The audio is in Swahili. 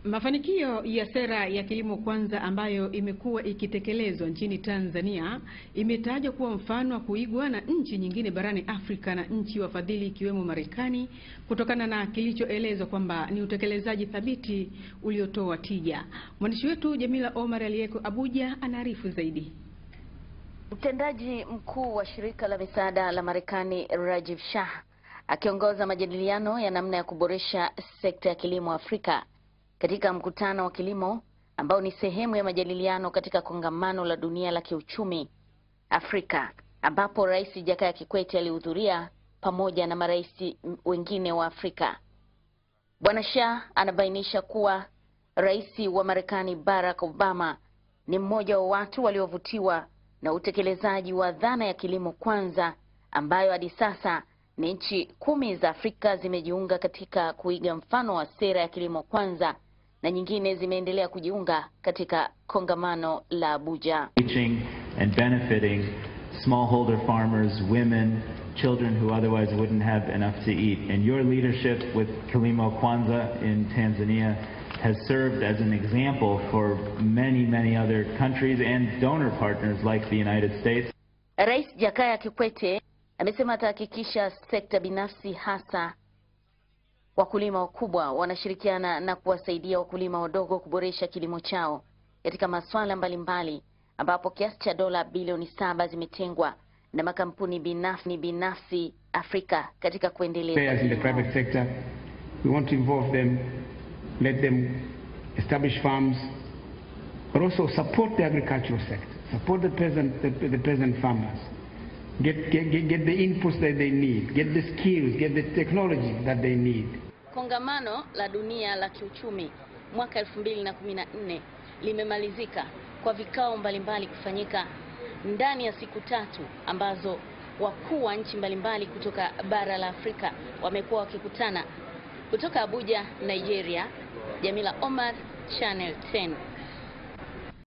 Mafanikio ya sera ya kilimo kwanza ambayo imekuwa ikitekelezwa nchini Tanzania imetajwa kuwa mfano wa kuigwa na nchi nyingine barani Afrika na nchi wafadhili ikiwemo Marekani kutokana na kilichoelezwa kwamba ni utekelezaji thabiti uliotoa tija. Mwandishi wetu Jamila Omar aliyeko Abuja anaarifu zaidi. Mtendaji mkuu wa shirika la misaada la Marekani Rajiv Shah akiongoza majadiliano ya namna ya kuboresha sekta ya kilimo Afrika katika mkutano wa kilimo ambao ni sehemu ya majadiliano katika kongamano la dunia la kiuchumi Afrika, ambapo Rais Jakaya Kikwete alihudhuria pamoja na marais wengine wa Afrika. Bwana Shah anabainisha kuwa Rais wa Marekani Barack Obama ni mmoja wa watu waliovutiwa na utekelezaji wa dhana ya kilimo kwanza ambayo hadi sasa ni nchi 10 za Afrika zimejiunga katika kuiga mfano wa sera ya kilimo kwanza na nyingine zimeendelea kujiunga katika kongamano la Abuja. Reaching and benefiting smallholder farmers, women, children who otherwise wouldn't have enough to eat. And your leadership with Kilimo Kwanza in Tanzania has served as an example for many other countries and donor partners like the United States. Rais Jakaya Kikwete amesema atahakikisha sekta binafsi hasa wakulima wakubwa wanashirikiana na kuwasaidia wakulima wadogo kuboresha kilimo chao katika masuala mbalimbali, ambapo kiasi cha dola bilioni 7 zimetengwa na makampuni binafsi Afrika katika kuendeleza. Players in the private sector, we want to involve them, let them establish farms, but also support the agricultural sector, support the peasant farmers. Get the inputs that they need, get the skills, get the technology that they need. Kongamano la dunia la kiuchumi mwaka 2014 limemalizika kwa vikao mbalimbali kufanyika ndani ya siku 3 ambazo wakuu wa nchi mbalimbali kutoka bara la Afrika wamekuwa wakikutana. Kutoka Abuja, Nigeria, Jamila Omar, Channel 10.